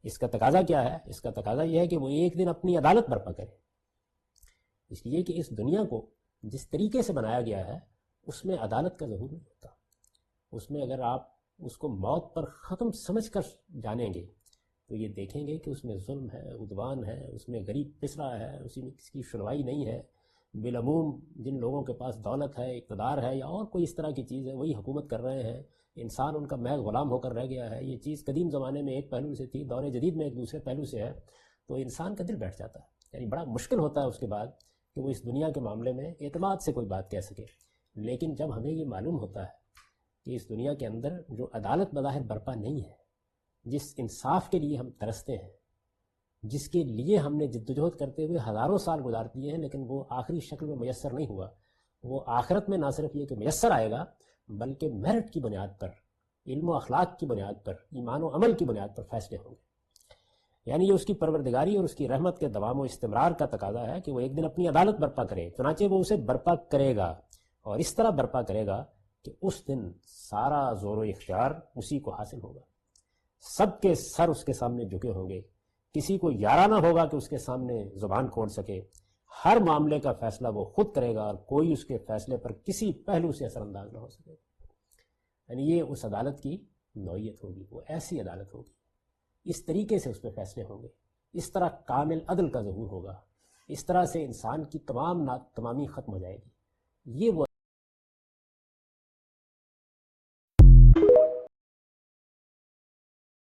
اس کا تقاضا کیا ہے؟ اس کا تقاضا یہ ہے کہ وہ ایک دن اپنی عدالت برپا کرے، اس لیے کہ اس دنیا کو جس طریقے سے بنایا گیا ہے اس میں عدالت کا ظہور نہیں ہوتا. اس میں اگر آپ اس کو موت پر ختم سمجھ کر جانیں گے تو یہ دیکھیں گے کہ اس میں ظلم ہے، عدوان ہے، اس میں غریب پس رہا ہے، اسی میں کسی کی سنوائی نہیں ہے. بالعموم جن لوگوں کے پاس دولت ہے، اقتدار ہے یا اور کوئی اس طرح کی چیز ہے وہی حکومت کر رہے ہیں. انسان ان کا محض غلام ہو کر رہ گیا ہے. یہ چیز قدیم زمانے میں ایک پہلو سے تھی، دور جدید میں ایک دوسرے پہلو سے ہے. تو انسان کا دل بیٹھ جاتا ہے، یعنی بڑا مشکل ہوتا ہے اس کے بعد کہ وہ اس دنیا کے معاملے میں اعتماد سے کوئی بات کہہ سکے. لیکن جب ہمیں یہ معلوم ہوتا ہے کہ اس دنیا کے اندر جو عدالت بظاہر برپا نہیں ہے، جس انصاف کے لیے ہم ترستے ہیں، جس کے لیے ہم نے جدوجہد کرتے ہوئے ہزاروں سال گزار دیے ہیں لیکن وہ آخری شکل میں میسر نہیں ہوا، وہ آخرت میں نہ صرف یہ کہ میسر آئے گا بلکہ میرٹ کی بنیاد پر، علم و اخلاق کی بنیاد پر، ایمان و عمل کی بنیاد پر فیصلے ہوں گے. یعنی یہ اس کی پروردگاری اور اس کی رحمت کے دوام و استمرار کا تقاضا ہے کہ وہ ایک دن اپنی عدالت برپا کرے. چنانچہ وہ اسے برپا کرے گا اور اس طرح برپا کرے گا کہ اس دن سارا زور و اختیار اسی کو حاصل ہوگا. سب کے سر اس کے سامنے جھکے ہوں گے، کسی کو یارانہ ہوگا کہ اس کے سامنے زبان کھول سکے. ہر معاملے کا فیصلہ وہ خود کرے گا اور کوئی اس کے فیصلے پر کسی پہلو سے اثر انداز نہ ہو سکے. یعنی یہ اس عدالت کی نوعیت ہوگی، وہ ایسی عدالت ہوگی، اس طریقے سے اس پہ فیصلے ہوں گے، اس طرح کامل عدل کا ظہور ہوگا، اس طرح سے انسان کی تمامی ختم ہو جائے گی. یہ وہ